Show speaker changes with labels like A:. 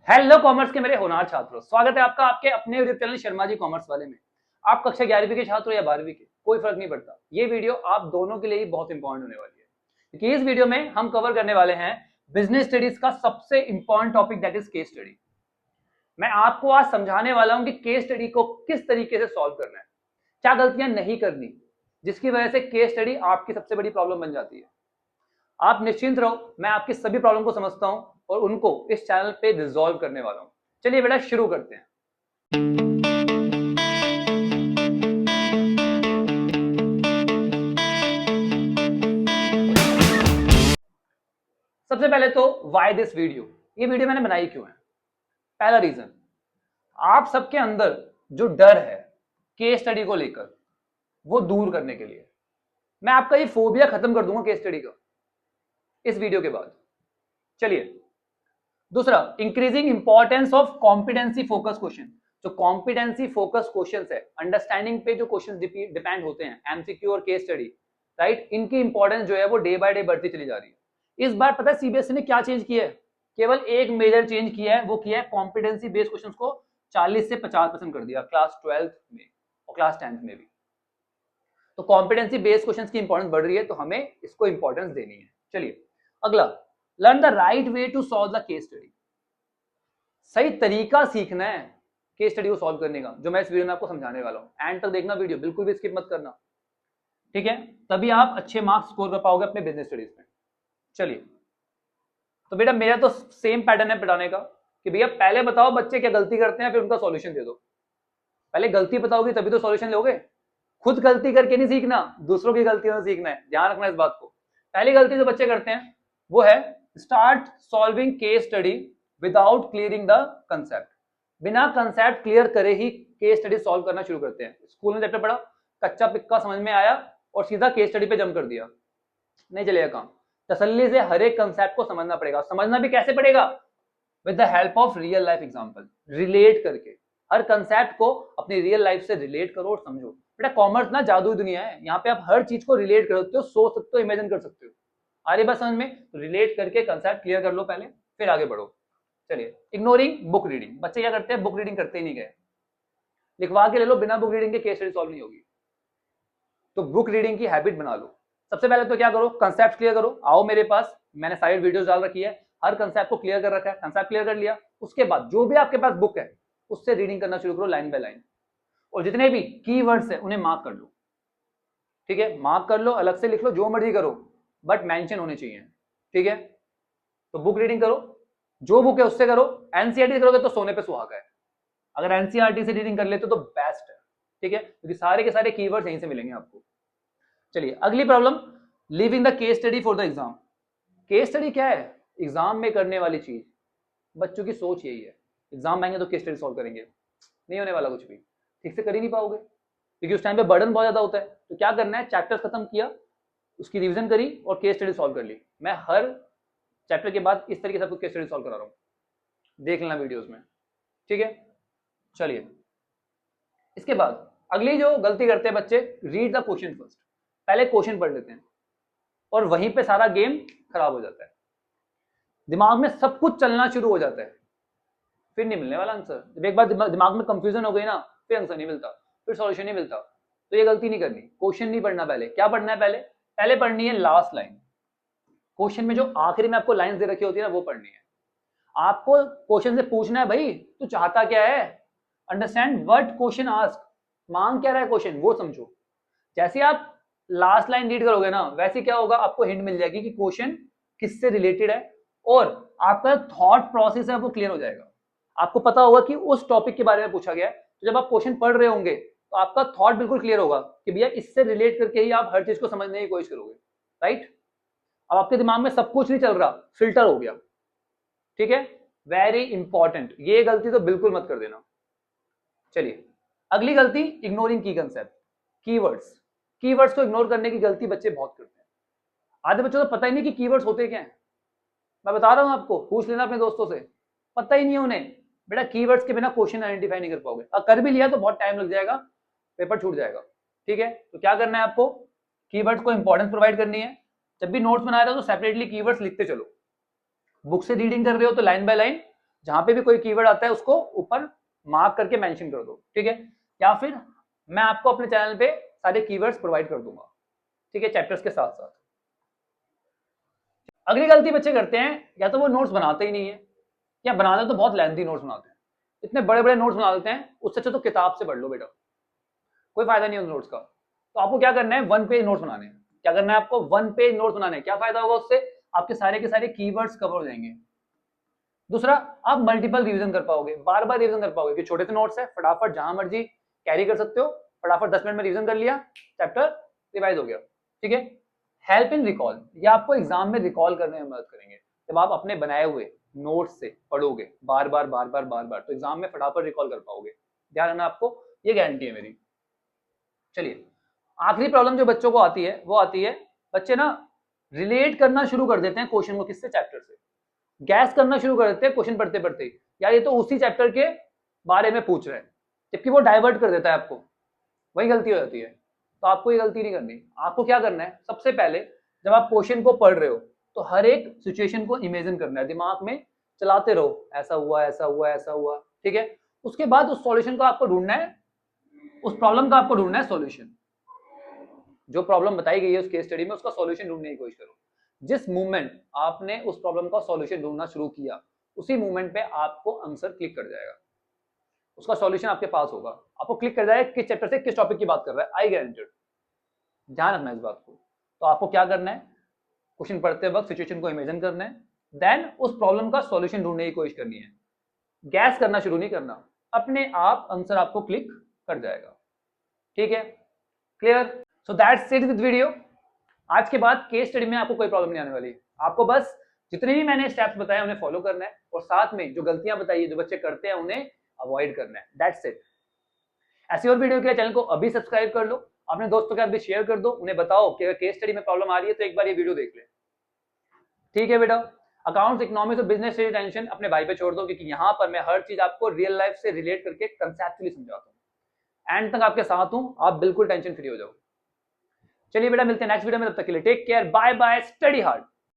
A: Hello commerce के मेरे होनहार छात्रों, स्वागत है आपका आपके अपने YouTube channel Sharma ji commerce वाले में। आप कक्षा 11वीं के छात्र हो या 12वीं के, कोई फर्क नहीं पड़ता। ये वीडियो आप दोनों के लिए ही बहुत इंपॉर्टेंट होने वाली है, क्योंकि इस वीडियो में हम कवर करने वाले हैं बिजनेस स्टडीज का सबसे important topic, that is case study. मैं आपको आज समझाने वाला हूं कि केस स्टडी को किस तरीके से सॉल्व करना है, क्या गलतियां नहीं करनी, जिसकी वजह से केस स्टडी आपकी सबसे बड़ी प्रॉब्लम बन जाती है। आप निश्चिंत रहो, मैं आपकी सभी प्रॉब्लम को समझता हूं और उनको इस चैनल पे रिजॉल्व करने वाला हूं। चलिए बेटा शुरू करते हैं। सबसे पहले तो व्हाई दिस वीडियो, ये वीडियो मैंने बनाई क्यों है। पहला रीजन, आप सबके अंदर जो डर है केस स्टडी को लेकर, वो दूर करने के लिए मैं आपका ये फोबिया खत्म कर दूंगा केस स्टडी का इस वीडियो के बाद। चलिए दूसरा, increasing importance of competency focus question. जो कॉम्पिटेंसी फोकस क्वेश्चंस है, अंडरस्टैंडिंग पे जो क्वेश्चंस डिपेंड होते हैं, एमसीक्यू और केस स्टडी, राइट, इनकी इंपॉर्टेंस जो है वो डे बाय डे बढ़ती चली जा रही है। इस बार पता है सीबीएसई ने क्या चेंज किया है? केवल एक मेजर चेंज किया है, वो किया है कॉम्पिटेंसी बेस्ड क्वेश्चन को 40 से 50% कर दिया क्लास 12th में और क्लास 10th में भी। तो कॉम्पिटेंसी बेस्ड क्वेश्चंस की इंपॉर्टेंस बढ़ रही है, तो हमें इसको इंपॉर्टेंस देनी है। चलिए अगला, learn the right way to solve the case study. सही तरीका सीखना है केस स्टडी को सॉल्व करने का, जो मैं इस वीडियो में आपको समझाने वाला हूं। एंड तक देखना वीडियो, बिल्कुल भी स्किप मत करना, ठीक है? तभी आप अच्छे मार्क्स स्कोर कर पाओगे अपने बिजनेस स्टडीज में। चलिए तो बेटा मेरा तो सेम पैटर्न है बताने का कि भैया पहले बताओ बच्चे क्या गलती करते हैं, फिर उनका सॉल्यूशन दे दो। पहले गलती बताओगे तभी तो सॉल्यूशन लोगे। खुद गलती करके नहीं सीखना, दूसरों की गलतियों से सीखना है, ध्यान रखना इस बात को। पहली गलती जो बच्चे करते हैं वो है start solving case study without clearing the concept. बिना कंसेप्ट क्लियर करे ही केस स्टडी सॉल्व करना शुरू करते हैं। स्कूल में चैप्टर पढ़ा, कच्चा पिक्का समझ में आया और सीधा केस स्टडी पे जंप कर दिया, नहीं चलेगा काम। तसल्ली से हर एक कंसेप्ट को समझना पड़ेगा। समझना भी कैसे पड़ेगा? With the help of real life example, relate करके। हर कंसेप्ट को अपनी रियल लाइफ से रिलेट करो और समझो। बेटा कॉमर्स ना जादुई दुनिया है, यहाँ पे आप हर चीज को रिलेट कर सकते हो, सोच सकते हो, इमेजिन कर सकते हो। आ रही बात समझ में? तो रिलेट करके कंसेप्ट क्लियर कर लो पहले, फिर आगे बढ़ो। चलिए, इग्नोरिंग बुक रीडिंग। बच्चे क्या करते हैं? बुक रीडिंग करते ही नहीं गए। लिखवा के ले लो, बिना बुक रीडिंग के केस स्टडी सॉल्व नहीं होगी। तो बुक रीडिंग की हैबिट बना लो। सबसे पहले तो क्या करो, कंसेप्ट क्लियर करो। आओ मेरे पास, मैंने साइड वीडियोस डाल रखी है, हर कंसेप्ट को क्लियर कर रखा है। कंसेप्ट क्लियर कर लिया, उसके बाद जो भी आपके पास बुक है उससे रीडिंग करना शुरू करो लाइन बाय लाइन, और जितने भी कीवर्ड्स है उन्हें मार्क कर लो। ठीक है, मार्क कर लो, अलग से लिख लो, जो मर्जी करो, बट मेंशन होने चाहिए। ठीक है, तो बुक रीडिंग करो, जो बुक है उससे करो। एनसीईआरटी करोगे तो सोने पे सुहागा है, अगर एनसीईआरटी से रीडिंग कर लेते तो बेस्ट है। ठीक है, क्योंकि सारे के सारे कीवर्ड्स यहीं से मिलेंगे आपको। चलिए अगली problem, leaving the case study for the exam. Case study क्या है? एग्जाम में करने वाली चीज। बच्चों की सोच यही है, एग्जाम आएंगे तो केस स्टडी सॉल्व करेंगे, नहीं होने वाला कुछ भी, ठीक से कर ही नहीं पाओगे, क्योंकि उस टाइम पे बर्डन बहुत ज्यादा होता है। तो क्या करना है, चैप्टर्स खत्म किया, उसकी रिवीजन करी और केस स्टडी सॉल्व कर ली। मैं हर चैप्टर के बाद इस तरीके से आपको केस स्टडी सॉल्व करा रहा हूँ, देख लेना वीडियोस में। ठीक है, चलिए इसके बाद अगली जो गलती करते हैं बच्चे, रीड द क्वेश्चन फर्स्ट। पहले क्वेश्चन पढ़ लेते हैं और वहीं पे सारा गेम खराब हो जाता है। दिमाग में सब कुछ चलना शुरू हो जाता है, फिर नहीं मिलने वाला आंसर। जब एक बार दिमाग में कंफ्यूजन हो गई ना, फिर आंसर नहीं मिलता, फिर सॉल्यूशन नहीं मिलता। तो ये गलती नहीं करनी, क्वेश्चन नहीं पढ़ना। पहले क्या पढ़ना है? पहले पढ़नी है लास्ट लाइन। क्वेश्चन में जो आखिरी में आपको लाइन दे रखी होती है ना, वो पढ़नी है। आपको क्वेश्चन से पूछना है, भाई तू चाहता क्या है, अंडरस्टैंड व्हाट क्वेश्चन आस्क, मांग क्या रहा है क्वेश्चन, वो समझो। जैसे आप लास्ट लाइन रीड करोगे ना, वैसे क्या होगा, आपको हिंट मिल जाएगी कि क्वेश्चन किससे रिलेटेड है, और आपका थॉट प्रोसेस है वो क्लियर हो जाएगा। आपको पता होगा कि उस टॉपिक के बारे में पूछा गया है, तो जब आप क्वेश्चन पढ़ रहे होंगे तो आपका थॉट बिल्कुल क्लियर होगा कि भैया इससे रिलेट करके ही आप हर चीज को समझने की कोशिश करोगे, राइट? अब आपके दिमाग में सब कुछ नहीं चल रहा, फिल्टर हो गया। ठीक है, वेरी इंपॉर्टेंट, ये गलती तो बिल्कुल मत कर देना। चलिए अगली गलती, इग्नोरिंग की कंसेप्ट, कीवर्ड्स। कीवर्ड्स को इग्नोर करने की गलती बच्चे बहुत करते हैं। आधे बच्चों को पता ही नहीं कि कीवर्ड्स होते क्या हैं। मैं बता रहा हूं आपको, पूछ लेना अपने दोस्तों से, पता ही नहीं है उन्हें। बेटा कीवर्ड्स के बिना क्वेश्चन आइडेंटिफाई नहीं कर पाओगे, और कर भी लिया तो बहुत टाइम लग जाएगा, पेपर छूट जाएगा। ठीक है, तो क्या करना है आपको, कीवर्ड्स को इंपॉर्टेंस प्रोवाइड करनी है। जब भी नोट्स बना रहे हो तो सेपरेटली कीवर्ड्स लिखते चलो। बुक से रीडिंग कर रहे हो तो लाइन बाय लाइन, जहां पे भी कोई कीवर्ड आता है उसको ऊपर मार्क करके मेंशन कर दो, ठीक है। या फिर मैं आपको अपने चैनल पे सारे कीवर्ड्स प्रोवाइड कर दूंगा, ठीक है, चैप्टर्स के साथ साथ। अगली गलती बच्चे करते हैं, या तो वो नोट्स बनाते ही नहीं है, या बनाते तो बहुत लेंथी नोट्स बनाते हैं, इतने बड़े बड़े नोट्स बना देते हैं। उससे अच्छा तो किताब से पढ़ लो बेटा, कोई फायदा नहीं उन नोट्स का। तो आपको क्या करना है, 1 पेज नोट्स बनाने हैं। क्या करना है आपको, 1 पेज नोट्स बनाने हैं। क्या फायदा होगा उससे, आपके सारे के सारे कीवर्ड्स कवर हो जाएंगे। दूसरा, आप मल्टीपल रिवीजन कर पाओगे, बार बार रिवीजन कर पाओगे, कि छोटे से नोट्स है, फटाफट जहां मर्जी कैरी कर सकते हो, फटाफट 10 मिनट में रिवीजन कर लिया, चैप्टर रिवाइज हो गया, ठीक है। हेल्प इन रिकॉल, ये आपको एग्जाम में रिकॉल करने में मदद करेंगे। जब आप अपने बनाए हुए नोट्स से पढ़ोगे बार बार बार बार बार बार, तो एग्जाम में फटाफट रिकॉल कर पाओगे। ध्यान रखना आपको, ये गारंटी है मेरी। चलिए, आखिरी प्रॉब्लम जो बच्चों को आती है वो आती है, बच्चे ना रिलेट करना शुरू कर देते हैं क्वेश्चन को, किससे, चैप्टर से। गैस करना शुरू कर देते हैं क्वेश्चन पढ़ते पढ़ते, यार ये तो उसी चैप्टर के बारे में पूछ रहे हैं, जबकि वो डाइवर्ट कर देता है आपको, वही गलती हो जाती है। तो आपको ये गलती नहीं करनी। आपको क्या करना है, सबसे पहले जब आप क्वेश्चन को पढ़ रहे हो तो हर एक सिचुएशन को इमेजिन करना है, दिमाग में चलाते रहो, ऐसा हुआ ऐसा हुआ ऐसा हुआ, ठीक है। उसके बाद उस सॉल्यूशन को आपको ढूंढना है, उस प्रॉब्लम का आपको ढूंढना है सॉल्यूशन। जो प्रॉब्लम बताई गई है उस केस स्टडी में, उसका सॉल्यूशन ढूंढने की कोशिश करो। जिस मूवमेंट आपने उस प्रॉब्लम का सॉल्यूशन ढूंढना शुरू किया, उसी मूवमेंट पे आपको आंसर क्लिक कर जाएगा, उसका सॉल्यूशन आपके पास होगा, आपको क्लिक कर जाएगा किस चैप्टर से किस टॉपिक की बात कर रहा है, आई गारंटेड। ध्यान रखना इस बात को। तो आपको क्या करना है, क्वेश्चन पढ़ते वक्त सिचुएशन को इमेजिन करना है, देन उस प्रॉब्लम का सॉल्यूशन ढूंढने की कोशिश करनी है। गैस करना शुरू नहीं करना, अपने आप आंसर आपको क्लिक कर जाएगा, ठीक है, clear. So that's it with video. आज के बाद केस स्टडी में आपको कोई प्रॉब्लम नहीं आने वाली, आपको बस जितने भी मैंने स्टेप्स बताए उन्हें फॉलो करना है, और साथ में जो गलतियां बताई है जो बच्चे करते हैं उन्हें अवॉइड करना है, दैट्स इट। ऐसी और वीडियो के लिए चैनल को अभी सब्सक्राइब कर लो, अपने दोस्तों के साथ भी शेयर कर दो, उन्हें बताओ कि अगर केस स्टडी में प्रॉब्लम आ रही है तो एक बार ये वीडियो देख ले, ठीक है बेटा। अकाउंट्स, इकोनॉमिक्स और बिजनेस से टेंशन अपने भाई पे छोड़ दो, क्योंकि यहाँ पर मैं हर चीज आपको रियल लाइफ से रिलेट करके कंसेप्चुअली समझाता हूँ, एंड तक आपके साथ हूँ, आप बिल्कुल टेंशन फ्री हो जाओ। चलिए बेटा, मिलते हैं नेक्स्ट वीडियो में, तब तक के लिए take care, bye bye, study hard.